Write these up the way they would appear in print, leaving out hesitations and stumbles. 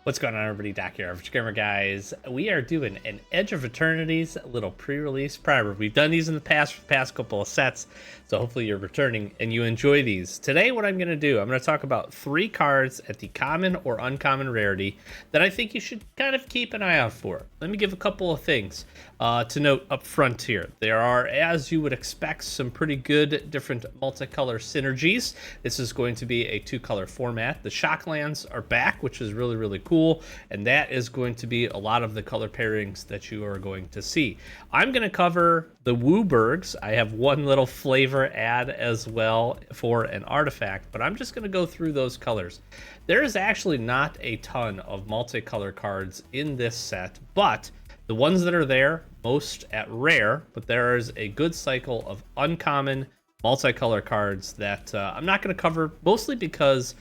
What's going on, everybody? Doc here, Average Gamer, guys. We are doing an Edge of Eternities little pre-release primer. We've done these in the past for the past couple of sets, so hopefully you're returning and you enjoy these. Today, what I'm going to do, I'm going to talk about 3 cards at the common or uncommon rarity that I think you should kind of keep an eye out for. Let me give a couple of things to note up front here. There are, as you would expect, some pretty good different multicolor synergies. This is going to be a 2-color format. The Shocklands are back, which is really, really cool. And that is going to be a lot of the color pairings that you are going to see. I'm going to cover the Wooburgs. I have one little flavor ad as well for an artifact, but I'm just going to go through those colors. There is actually not a ton of multicolor cards in this set, but the ones that are there, most at rare, but there is a good cycle of uncommon multicolor cards that I'm not going to cover, mostly because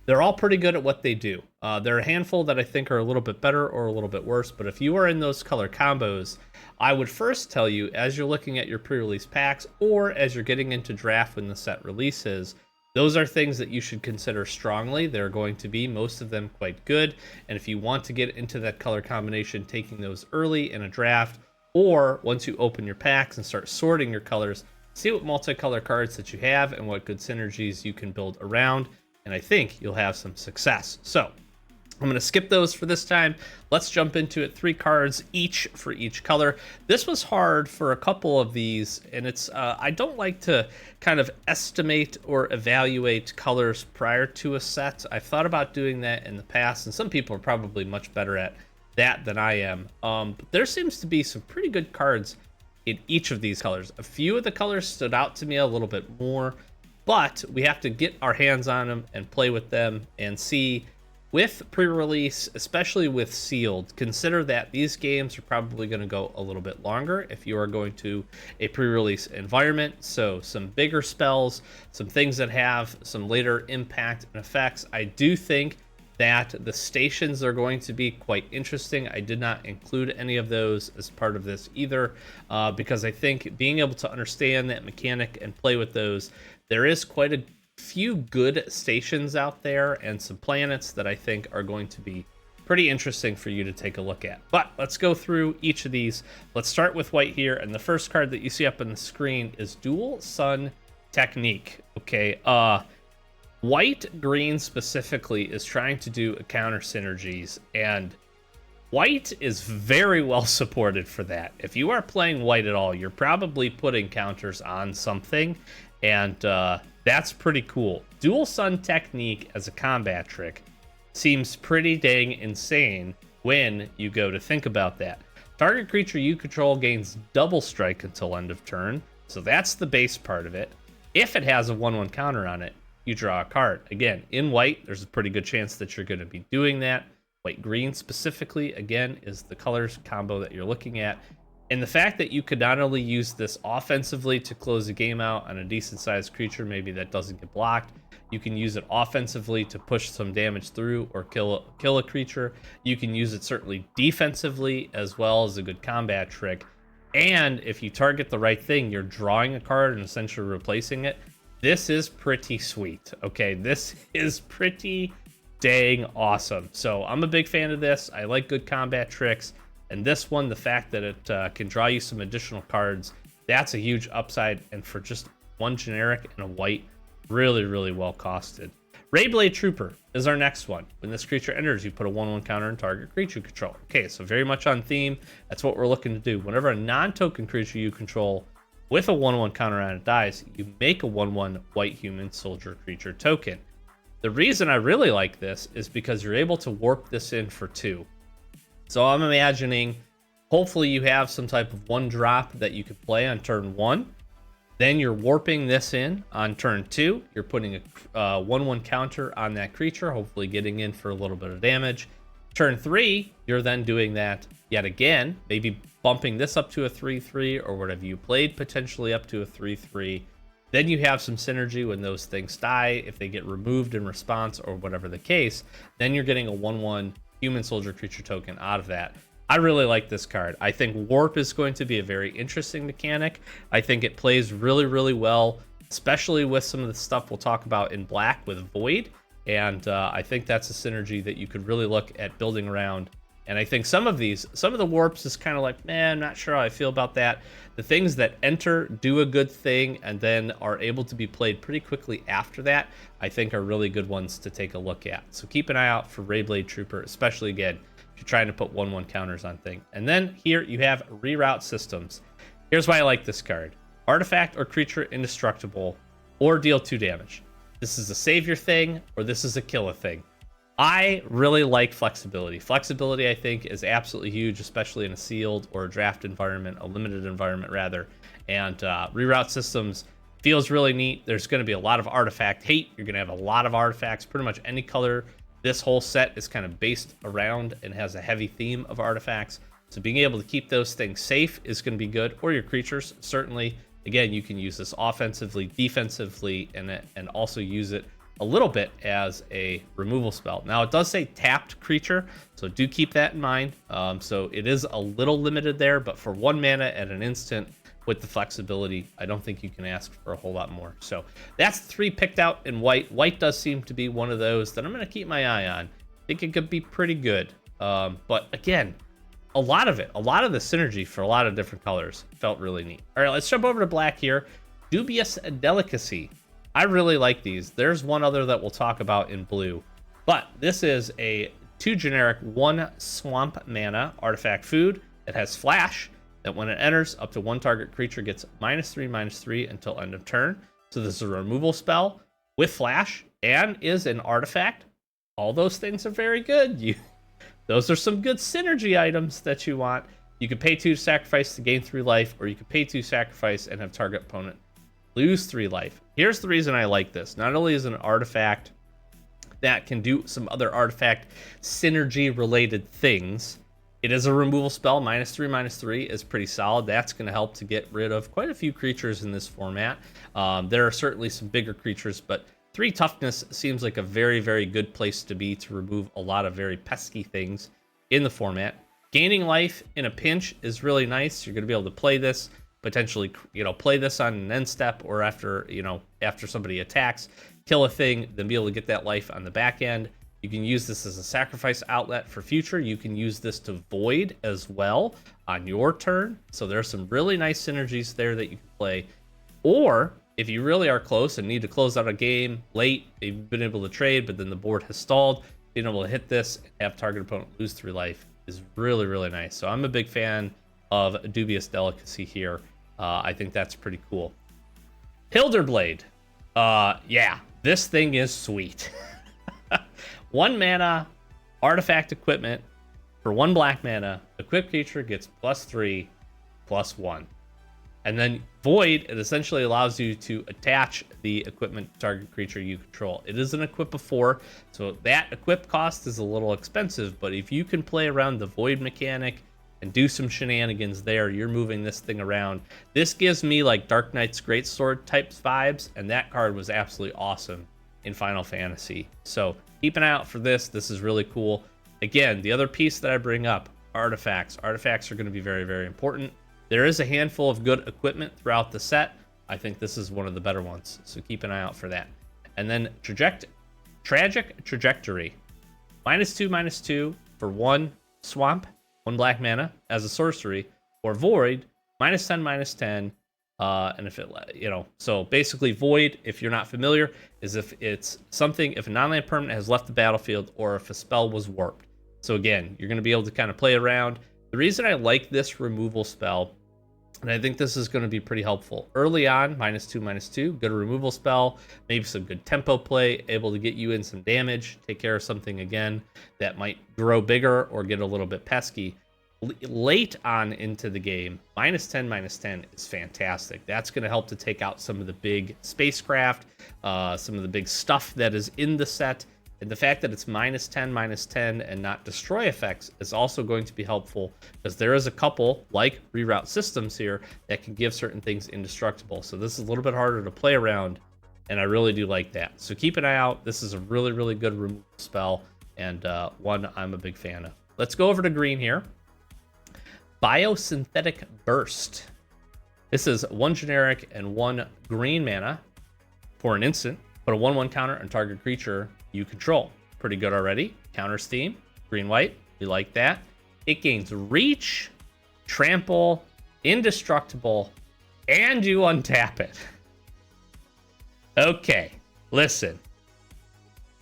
they're all pretty good at what they do. There are a handful that I think are a little bit better or a little bit worse, but if you are in those color combos, I would first tell you, as you're looking at your pre-release packs or as you're getting into draft when the set releases, those are things that you should consider strongly. They're going to be, most of them, quite good. And if you want to get into that color combination, taking those early in a draft, or once you open your packs and start sorting your colors, see what multicolor cards that you have and what good synergies you can build around. And I think you'll have some success. So I'm going to skip those for this time. Let's jump into it. 3 cards each for each color. This was hard for a couple of these, and it's I don't like to kind of estimate or evaluate colors prior to a set. I've thought about doing that in the past, and some people are probably much better at that than I am. But there seems to be some pretty good cards in each of these colors. A few of the colors stood out to me a little bit more, but we have to get our hands on them and play with them and see. With pre-release, especially with sealed, consider that these games are probably going to go a little bit longer if you are going to a pre-release environment. So some bigger spells, some things that have some later impact and effects. I do think that the stations are going to be quite interesting. I did not include any of those as part of this either, because I think being able to understand that mechanic and play with those, there is quite a few good stations out there and some planets that I think are going to be pretty interesting for you to take a look at. But let's go through each of these. Let's start with white here, and the first card that you see up on the screen is Dual Sun Technique. Okay, white green specifically is trying to do a counter synergies, and white is very well supported for that. If you are playing white at all, you're probably putting counters on something, and that's pretty cool. Dual Sun Technique as a combat trick seems pretty dang insane when you go to think about that. Target creature you control gains double strike until end of turn, so that's the base part of it. If it has a 1/1 counter on it, you draw a card. Again, in white, there's a pretty good chance that you're going to be doing that. White-green specifically, again, is the colors combo that you're looking at. And the fact that you could not only use this offensively to close the game out on a decent-sized creature, maybe that doesn't get blocked, you can use it offensively to push some damage through or kill a creature. You can use it certainly defensively as well as a good combat trick. And if you target the right thing, you're drawing a card and essentially replacing it. This is pretty sweet, okay? This is pretty dang awesome. So I'm a big fan of this. I like good combat tricks. And this one, the fact that it can draw you some additional cards, that's a huge upside. And for just one generic and a white, really, really well costed. Rayblade Trooper is our next one. When this creature enters, you put a 1/1 counter on target creature you control. Okay, so very much on theme. That's what we're looking to do. Whenever a non-token creature you control with a 1/1 counter on it dies, you make a 1/1 white human soldier creature token. The reason I really like this is because you're able to warp this in for 2. So I'm imagining, hopefully you have some type of 1-drop that you could play on turn 1. Then you're warping this in on turn 2. You're putting a 1/1 counter on that creature, hopefully getting in for a little bit of damage. Turn 3, you're then doing that yet again, maybe bumping this up to a 3/3 or whatever you played, potentially up to a 3/3. Then you have some synergy when those things die, if they get removed in response or whatever the case. Then you're getting a 1/1 human soldier creature token out of that. I really like this card. I think Warp is going to be a very interesting mechanic. I think it plays really, really well, especially with some of the stuff we'll talk about in black with Void And I think that's a synergy that you could really look at building around. And I think some of the warps is kind of like, man, I'm not sure how I feel about that. The things that enter, do a good thing, and then are able to be played pretty quickly after that, I think are really good ones to take a look at. So keep an eye out for Rayblade Trooper, especially again, if you're trying to put 1/1 counters on thing. And then here you have Reroute Systems. Here's why I like this card. Artifact or creature indestructible, or deal 2 damage. This is a savior thing, or this is a killer thing. I really like flexibility. Flexibility, I think, is absolutely huge, especially in a sealed or a draft environment, a limited environment, rather. And Reroute Systems feels really neat. There's going to be a lot of artifact hate. You're going to have a lot of artifacts, pretty much any color. This whole set is kind of based around and has a heavy theme of artifacts. So being able to keep those things safe is going to be good, or your creatures, certainly. Again, you can use this offensively, defensively, and also use it a little bit as a removal spell. Now, it does say tapped creature, so do keep that in mind. So it is a little limited there, but for 1 mana at an instant with the flexibility, I don't think you can ask for a whole lot more. So that's 3 picked out in white. White does seem to be one of those that I'm going to keep my eye on. I think it could be pretty good. But again, a lot of the synergy for a lot of different colors felt really neat. All right, let's jump over to black here. Dubious Delicacy. I really like these. There's one other that we'll talk about in blue, but this is a 2 generic 1 swamp mana artifact food. It has flash that when it enters, up to 1 target creature gets -3/-3 until end of turn. So this is a removal spell with flash and is an artifact. All those things are very good. Those are some good synergy items that you want. You could pay 2 sacrifice to gain 3 life, or you could pay 2 sacrifice and have target opponent lose 3 life. Here's the reason I like this. Not only is it an artifact that can do some other artifact synergy related things, it is a removal spell. -3/-3 is pretty solid. That's going to help to get rid of quite a few creatures in this format. There are certainly some bigger creatures, but 3 toughness seems like a very, very good place to be to remove a lot of very pesky things in the format. Gaining life in a pinch is really nice. You're going to be able to play this, potentially, play this on an end step, or after somebody attacks, kill a thing, then be able to get that life on the back end. You can use this as a sacrifice outlet for future. You can use this to void as well on your turn. So there's some really nice synergies there that you can play. Or if you really are close and need to close out a game late, you've been able to trade, but then the board has stalled, being able to hit this and have target opponent lose 3 life is really, really nice. So I'm a big fan of Dubious Delicacy here. I think that's pretty cool. Hilderblade. Yeah, this thing is sweet. 1 mana artifact equipment for 1 black mana. Equipped creature gets +3/+1. And then Void, it essentially allows you to attach the equipment to target creature you control. It is an equip of 4, so that equip cost is a little expensive, but if you can play around the Void mechanic and do some shenanigans there, you're moving this thing around. This gives me like Dark Knight's Greatsword type vibes, and that card was absolutely awesome in Final Fantasy. So keep an eye out for this. This is really cool. Again, the other piece that I bring up, artifacts. Artifacts are going to be very, very important. There is a handful of good equipment throughout the set. I think this is one of the better ones, so keep an eye out for that. And then Tragic Trajectory. -2/-2 for 1 swamp, 1 black mana as a sorcery, or Void, -10/-10. And if it, so basically Void, if you're not familiar, is if it's something, if a non-land permanent has left the battlefield, or if a spell was warped. So again, you're going to be able to kind of play around. The reason I like this removal spell, and I think this is going to be pretty helpful. Early on, -2/-2, good removal spell, maybe some good tempo play, able to get you in some damage, take care of something again that might grow bigger or get a little bit pesky. Late on into the game, -10/-10 is fantastic. That's going to help to take out some of the big spacecraft, some of the big stuff that is in the set. And the fact that it's -10/-10 and not destroy effects is also going to be helpful, because there is a couple, like Reroute Systems here, that can give certain things indestructible. So this is a little bit harder to play around, and I really do like that. So keep an eye out. This is a really, really good removal spell, and one I'm a big fan of. Let's go over to green here. Biosynthetic Burst. This is 1 generic and 1 green mana for an instant. Put a 1/1 counter on target creature you control. Pretty good already. Counter Steam, green-white. We like that. It gains reach, trample, indestructible, and you untap it. Okay, listen.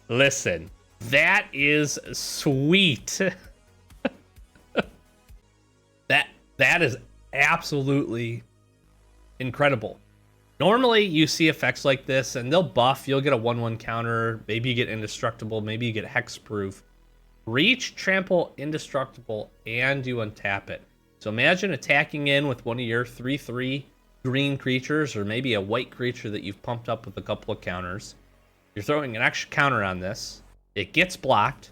That is sweet. that is absolutely incredible. Normally, you see effects like this, and they'll buff. You'll get a 1/1 counter. Maybe you get indestructible. Maybe you get hexproof. Reach, trample, indestructible, and you untap it. So imagine attacking in with one of your 3/3 green creatures, or maybe a white creature that you've pumped up with a couple of counters. You're throwing an extra counter on this. It gets blocked.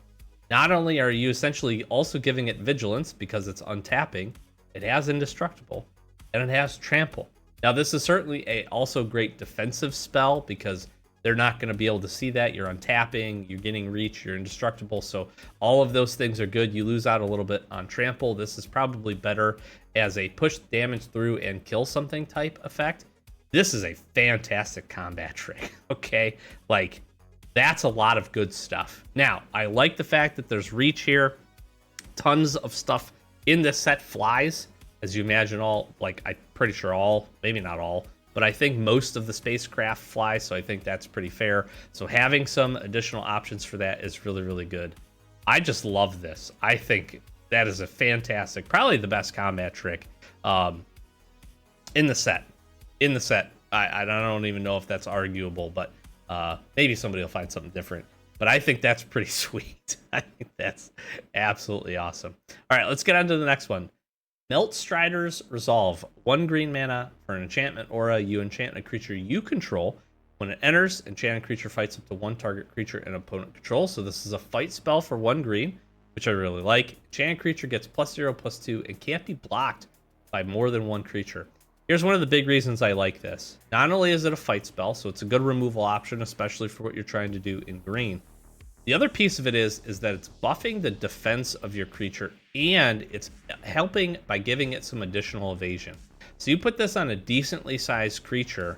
Not only are you essentially also giving it vigilance because it's untapping, it has indestructible, and it has trample. Now, this is certainly a also great defensive spell because they're not going to be able to see that. You're untapping, you're getting reach, you're indestructible. So all of those things are good. You lose out a little bit on trample. This is probably better as a push damage through and kill something type effect. This is a fantastic combat trick, okay? Like, that's a lot of good stuff. Now, I like the fact that there's reach here. Tons of stuff in this set flies. As you imagine, I'm pretty sure all, maybe not all, but I think most of the spacecraft fly, so I think that's pretty fair. So having some additional options for that is really, really good. I just love this. I think that is a fantastic, probably the best combat trick in the set. I don't even know if that's arguable, but maybe somebody will find something different. But I think that's pretty sweet. I think that's absolutely awesome. All right, let's get on to the next one. Melt Strider's Resolve. 1 green mana for an enchantment aura. You enchant a creature you control. When it enters, enchanted creature fights up to 1 target creature an opponent controls. So this is a fight spell for 1 green, which I really like. Enchanted creature gets +0/+2 and can't be blocked by more than 1 creature. Here's one of the big reasons I like this. Not only is it a fight spell, so it's a good removal option, especially for what you're trying to do in green. The other piece of it is that it's buffing the defense of your creature, and it's helping by giving it some additional evasion. So you put this on a decently sized creature,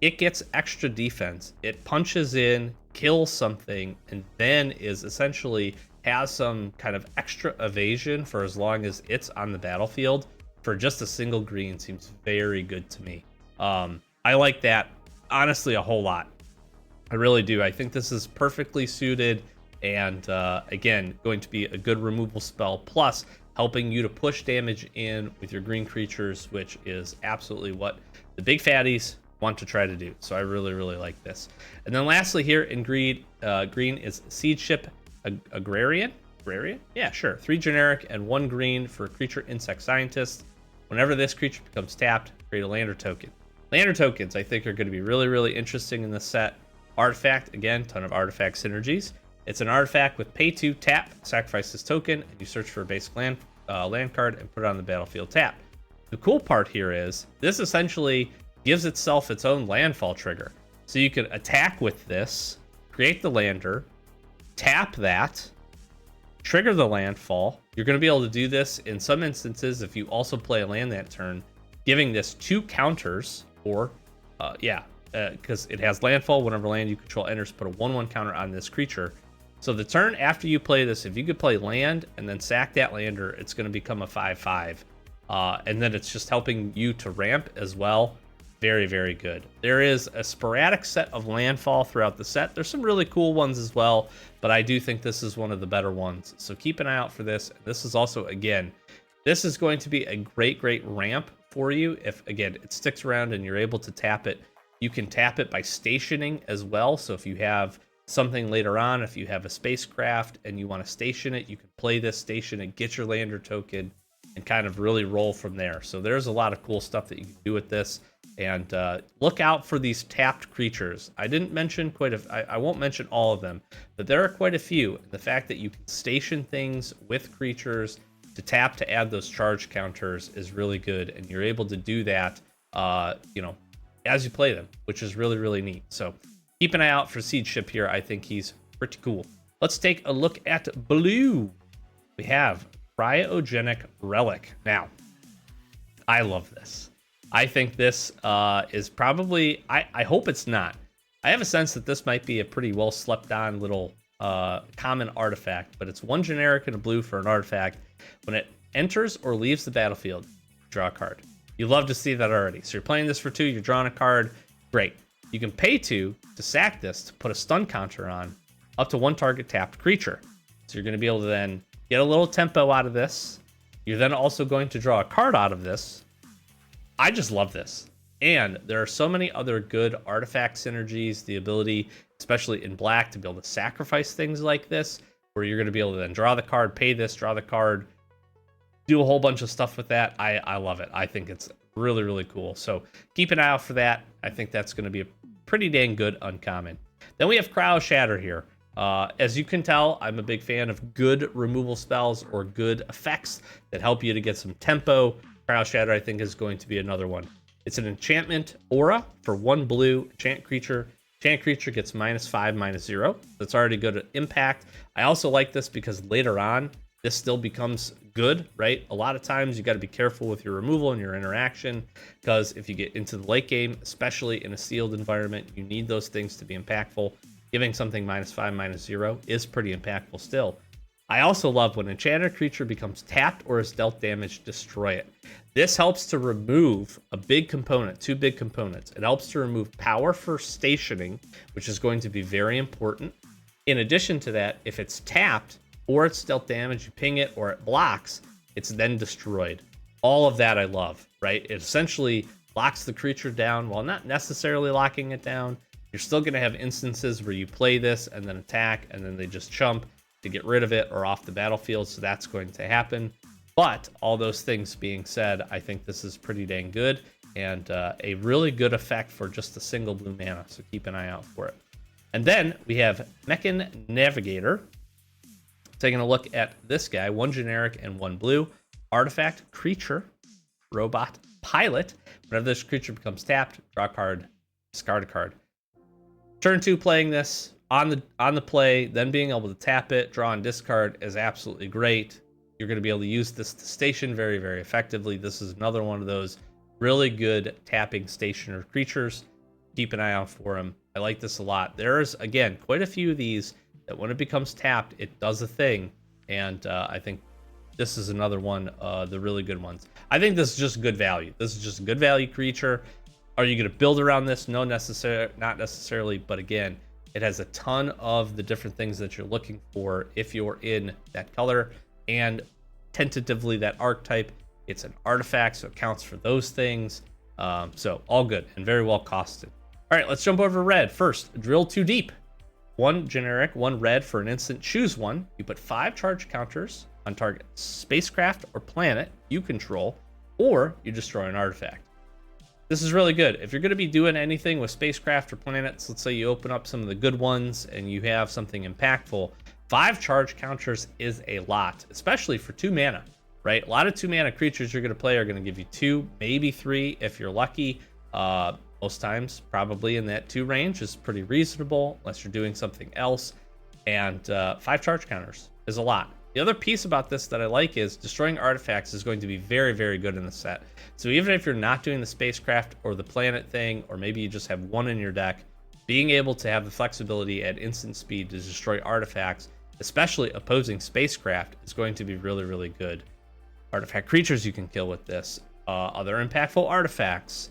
it gets extra defense. It punches in, kills something, and then is essentially has some kind of extra evasion for as long as it's on the battlefield. For just a single green seems very good to me. I like that, honestly, a whole lot. I really do. I think this is perfectly suited and, again, going to be a good removal spell, plus helping you to push damage in with your green creatures, which is absolutely what the big fatties want to try to do. So I really, really like this. And then lastly here in green is Seed Ship Agrarian. Agrarian? Yeah, sure. 3 generic and 1 green for creature insect scientist. Whenever this creature becomes tapped, create a lander token. Lander tokens, I think, are going to be really, really interesting in this set. Artifact, again, ton of artifact synergies. It's an artifact with pay 2, tap, sacrifice this token, and you search for a basic land card and put it on the battlefield tap. The cool part here is this essentially gives itself its own landfall trigger. So you can attack with this, create the lander, tap that, trigger the landfall. You're going to be able to do this in some instances if you also play a land that turn, giving this 2 counters, or because it has landfall. Whenever land you control enters, put a 1/1 counter on this creature. So the turn after you play this, if you could play land and then sack that lander, it's going to become a 5/5. And then it's just helping you to ramp as well. Very, very good. There is a sporadic set of landfall throughout the set. There's some really cool ones as well, but I do think this is one of the better ones. So keep an eye out for this. This is also, again, this is going to be a great, great ramp for you. If, again, it sticks around and you're able to tap it, you can tap it by stationing as well. So if you have something later on, if you have a spacecraft and you want to station it, you can play this, station it, get your lander token, and kind of really roll from there. So there's a lot of cool stuff that you can do with this. And look out for these tapped creatures. I didn't mention I won't mention all of them, but there are quite a few. The fact that you can station things with creatures to tap to add those charge counters is really good. And you're able to do that, as you play them, which is really, really neat. So keep an eye out for Seed Ship here. I think he's pretty cool. Let's take a look at blue. We have Cryogenic Relic. Now, I love this. I think this is probably, I hope it's not, I have a sense that this might be a pretty well slept on little common artifact, but it's 1 generic and a blue for an artifact. When it enters or leaves the battlefield, draw a card. You love to see that already. So you're playing this for 2, you're drawing a card, great. You can pay 2 to sack this to put a stun counter on up to 1 target tapped creature. So you're going to be able to then get a little tempo out of this. You're then also going to draw a card out of this. I just love this. And there are so many other good artifact synergies, the ability, especially in black, to be able to sacrifice things like this, where you're going to be able to then draw the card, pay this, draw the card, do a whole bunch of stuff with that. I love it. I think it's really, really cool. So keep an eye out for that. I think that's going to be a pretty dang good uncommon. Then we have Cryo Shatter here. As you can tell, I'm a big fan of good removal spells or good effects that help you to get some tempo. Cryo Shatter, I think, is going to be another one. It's an enchantment aura for 1 blue, enchant creature. Enchant creature gets -5, -0. That's already good at impact. I also like this because later on, this still becomes good, right? A lot of times you got to be careful with your removal and your interaction, because if you get into the late game, especially in a sealed environment, you need those things to be impactful. Giving something -5, -0 is pretty impactful still. I also love when enchanted creature becomes tapped or is dealt damage, destroy it. This helps to remove a big component, 2 big components. It helps to remove power for stationing, which is going to be very important. In addition to that, if it's tapped or it's dealt damage, you ping it or it blocks, it's then destroyed. All of that I love, right? It essentially locks the creature down while not necessarily locking it down. You're still going to have instances where you play this and then attack and then they just chump to get rid of it or off the battlefield, so that's going to happen. But all those things being said, I think this is pretty dang good and a really good effect for just a single blue mana, so keep an eye out for it. And then we have Mechan Navigator. Taking a look at this guy, 1 generic and 1 blue. Artifact, creature, robot, pilot. Whenever this creature becomes tapped, draw a card, discard a card. Turn 2 playing this on the play, then being able to tap it, draw and discard is absolutely great. You're going to be able to use this to station very, very effectively. This is another one of those really good tapping stationer creatures. Keep an eye out for them. I like this a lot. There's, again, quite a few of these that when it becomes tapped, it does a thing. And I think this is another one of the really good ones. I think this is just good value. This is just a good value creature. Are you going to build around this? No, not necessarily. But again, it has a ton of the different things that you're looking for if you're in that color and tentatively that archetype. It's an artifact, so it counts for those things. So all good and very well costed. All right, let's jump over to red. First, drill too deep. 1 generic, 1 red for an instant. Choose one. You put 5 charge counters on target spacecraft or planet you control, or you destroy an artifact. This is really good. If you're going to be doing anything with spacecraft or planets, let's say you open up some of the good ones and you have something impactful, 5 charge counters is a lot, especially for 2 mana, right? A lot of 2 mana creatures you're going to play are going to give you 2, maybe 3 if you're lucky. Most times, probably in that 2 range is pretty reasonable, unless you're doing something else. And 5 charge counters is a lot. The other piece about this that I like is destroying artifacts is going to be very, very good in the set. So even if you're not doing the spacecraft or the planet thing, or maybe you just have 1 in your deck, being able to have the flexibility at instant speed to destroy artifacts, especially opposing spacecraft, is going to be really, really good. Artifact creatures you can kill with this. Other impactful artifacts,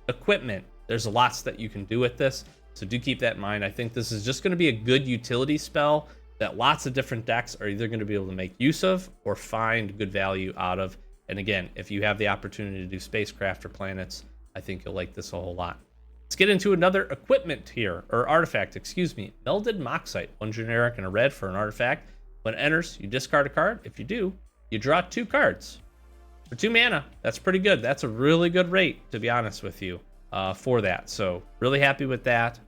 equipment. There's lots that you can do with this, so do keep that in mind. I think this is just going to be a good utility spell that lots of different decks are either going to be able to make use of or find good value out of. And again, if you have the opportunity to do spacecraft or planets, I think you'll like this a whole lot. Let's get into another equipment here, or artifact, excuse me. Melded Moxite, 1 generic and a red for an artifact. When it enters, you discard a card. If you do, you draw 2 cards. For 2 mana, that's pretty good. That's a really good rate, to be honest with you, for that. So really happy with that.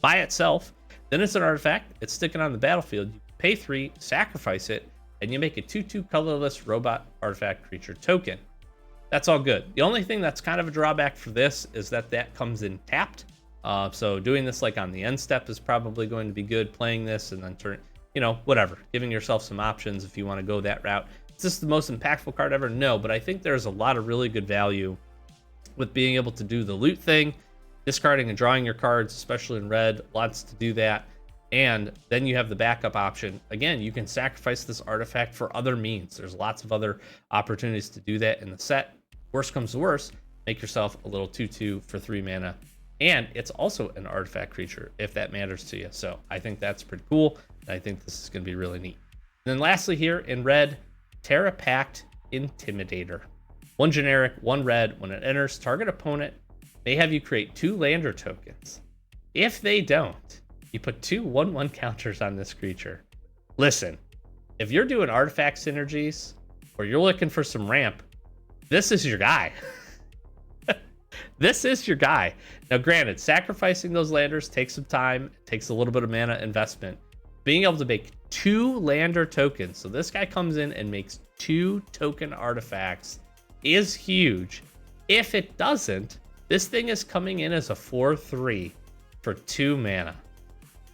By itself, then it's an artifact. It's sticking on the battlefield. You pay 3, sacrifice it, and you make a 2/2 colorless robot artifact creature token. That's all good. The only thing that's kind of a drawback for this is that comes in tapped. So doing this like on the end step is probably going to be good. Playing this and then whatever. Giving yourself some options if you want to go that route. Is this the most impactful card ever? No, but I think there's a lot of really good value with being able to do the loot thing, discarding and drawing your cards, especially in red, lots to do that. And then you have the backup option. Again, you can sacrifice this artifact for other means. There's lots of other opportunities to do that in the set. Worst comes to worst, make yourself a little 2/2 for 3 mana. And it's also an artifact creature if that matters to you. So I think that's pretty cool. And I think this is going to be really neat. And then lastly here in red, Terra Pact Intimidator. 1 generic, 1 red. When it enters, target opponent may have you create 2 lander tokens. If they don't, you put 2 1/1 counters on this creature. Listen, if you're doing artifact synergies or you're looking for some ramp, this is your guy. This is your guy. Now, granted, sacrificing those landers takes some time, takes a little bit of mana investment. Being able to make 2 lander tokens, so this guy comes in and makes 2 token artifacts, is huge. If it doesn't, this thing is coming in as a 4/3 for 2 mana.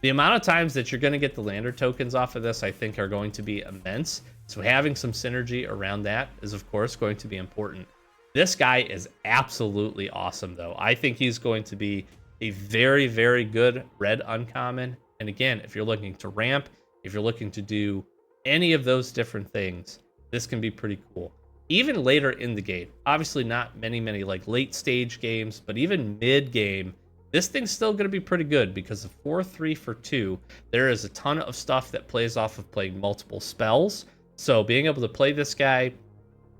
The amount of times that you're going to get the lander tokens off of this, I think, are going to be immense. So having some synergy around that is, of course, going to be important. This guy is absolutely awesome, though. I think he's going to be a very, very good red uncommon. And again, if you're looking to ramp, if you're looking to do any of those different things, this can be pretty cool. Even later in the game, obviously not many like late stage games, but even mid game, this thing's still going to be pretty good because of 4/3 for 2, there is a ton of stuff that plays off of playing multiple spells. So being able to play this guy,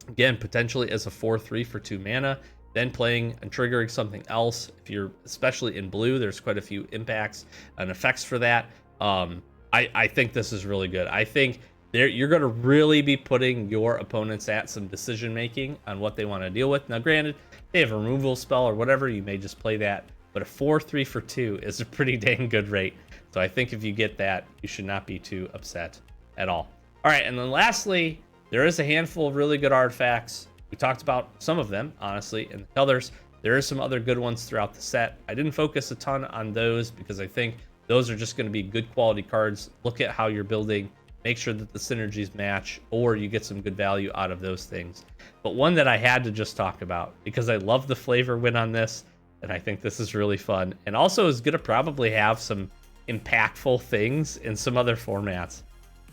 again, potentially as a 4/3 for 2 mana, then playing and triggering something else. If you're especially in blue, there's quite a few impacts and effects for that. I think this is really good. I think you're going to really be putting your opponents at some decision making on what they want to deal with. Now, granted, they have a removal spell or whatever, you may just play that. But a 4/3 for 2 is a pretty dang good rate. So I think if you get that, you should not be too upset at all. All right, and then lastly, there is a handful of really good artifacts. We talked about some of them, honestly, in the colors. There are some other good ones throughout the set. I didn't focus a ton on those because I think those are just going to be good quality cards. Look at how you're building. Make sure that the synergies match, or you get some good value out of those things. But one that I had to just talk about because I love the flavor win on this, and I think this is really fun, and also is going to probably have some impactful things in some other formats.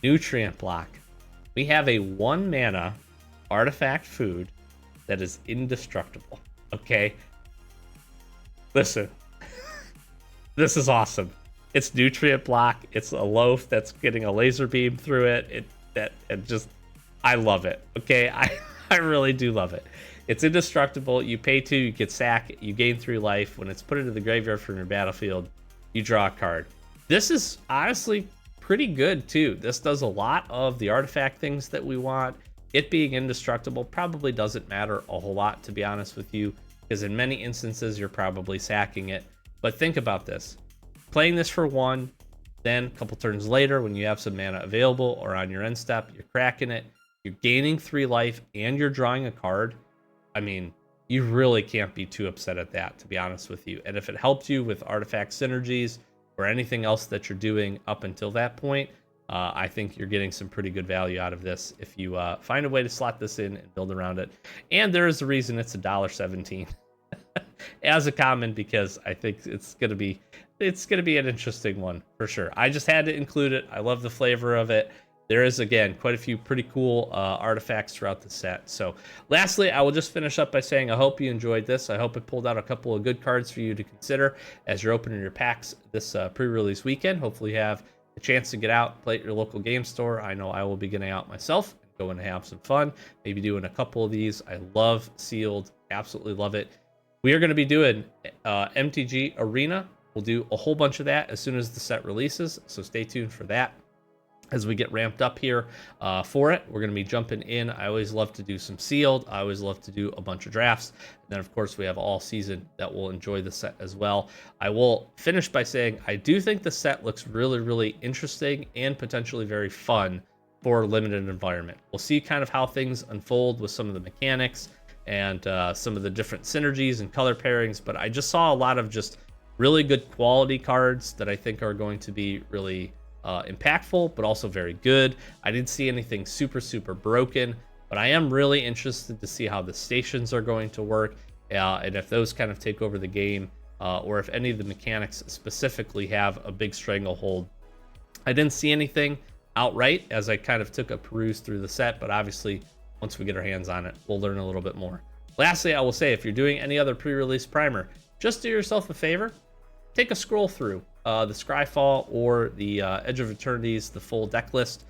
Nutrient Block. We have a 1 mana artifact food that is indestructible. Okay? Listen. This is awesome. It's Nutrient Block. It's a loaf that's getting a laser beam through it. I love it. Okay? I really do love it. It's indestructible. You pay 2, you get sack, you gain 3 life. When it's put into the graveyard from your battlefield, you draw a card. This is honestly pretty good too. This does a lot of the artifact things that we want. It being indestructible probably doesn't matter a whole lot, to be honest with you, because in many instances you're probably sacking it. But think about this. Playing this for 1, then a couple turns later when you have some mana available or on your end step, you're cracking it, you're gaining 3 life, and you're drawing a card. I mean, you really can't be too upset at that, to be honest with you. And if it helps you with artifact synergies or anything else that you're doing up until that point, I think you're getting some pretty good value out of this if you find a way to slot this in and build around it. And there is a reason it's $1.17 as a common, because I think it's gonna be an interesting one for sure. I just had to include it. I love the flavor of it. There is, again, quite a few pretty cool artifacts throughout the set. So lastly, I will just finish up by saying I hope you enjoyed this. I hope it pulled out a couple of good cards for you to consider as you're opening your packs this pre-release weekend. Hopefully you have a chance to get out, play at your local game store. I know I will be getting out myself, going to have some fun, maybe doing a couple of these. I love Sealed, absolutely love it. We are going to be doing MTG Arena. We'll do a whole bunch of that as soon as the set releases, so stay tuned for that. As we get ramped up here for it, we're going to be jumping in. I always love to do some Sealed. I always love to do a bunch of drafts. And then, of course, we have all season that will enjoy the set as well. I will finish by saying I do think the set looks really, really interesting and potentially very fun for limited environment. We'll see kind of how things unfold with some of the mechanics and some of the different synergies and color pairings. But I just saw a lot of just really good quality cards that I think are going to be really impactful, but also very good. I didn't see anything super broken, but I am really interested to see how the stations are going to work, and if those kind of take over the game or if any of the mechanics specifically have a big stranglehold. I didn't see anything outright as I kind of took a peruse through the set, but obviously once we get our hands on it, we'll learn a little bit more. Lastly, I will say, if you're doing any other pre-release primer, just do yourself a favor, take a scroll through the Scryfall or the Edge of Eternities, the full deck list.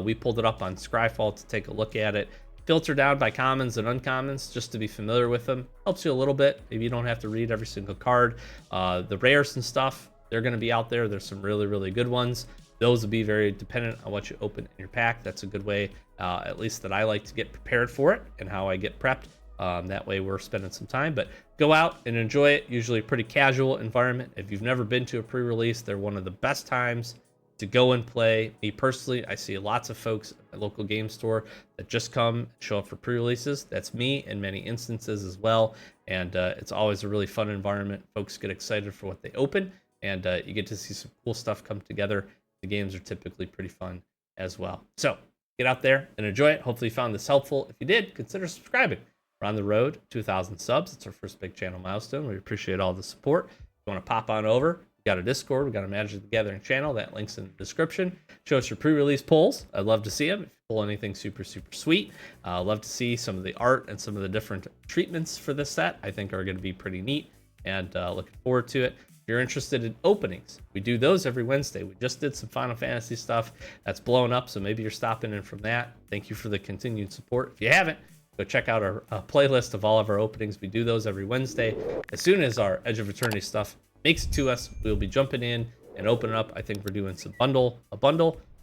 We pulled it up on Scryfall to take a look at it. Filter down by commons and uncommons just to be familiar with them. Helps you a little bit. Maybe you don't have to read every single card. The rares and stuff, they're going to be out there. There's some really, really good ones. Those will be very dependent on what you open in your pack. That's a good way, at least that I like to get prepared for it and how I get prepped. That way we're spending some time, but go out and enjoy it. Usually a pretty casual environment. If you've never been to a pre-release, they're one of the best times to go and play. Me personally, I see lots of folks at my local game store that just come show up for pre-releases. That's me in many instances as well. And it's always a really fun environment. Folks get excited for what they open, and you get to see some cool stuff come together. The games are typically pretty fun as well. So get out there and enjoy it. Hopefully you found this helpful. If you did, consider subscribing. We're on the road to 1,000 subs. It's our first big channel milestone. We appreciate all the support. If you want to pop on over, we got a Discord. We got a Magic the Gathering channel. That link's in the description. Show us your pre-release polls. I'd love to see them. If you pull anything super, super sweet, I'd love to see some of the art and some of the different treatments for this set. I think are going to be pretty neat, and looking forward to it. If you're interested in openings, we do those every Wednesday. We just did some Final Fantasy stuff that's blowing up, so maybe you're stopping in from that. Thank you for the continued support. If you haven't, go check out our playlist of all of our openings. We do those every Wednesday. As soon as our Edge of Eternity stuff makes it to us, we'll be jumping in and opening up. I think we're doing some bundle,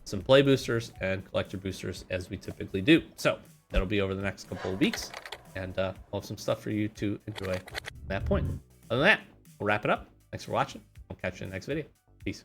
some play boosters and collector boosters as we typically do. So that'll be over the next couple of weeks, and we'll have some stuff for you to enjoy at that point. Other than that, we'll wrap it up. Thanks for watching. I'll catch you in the next video. Peace.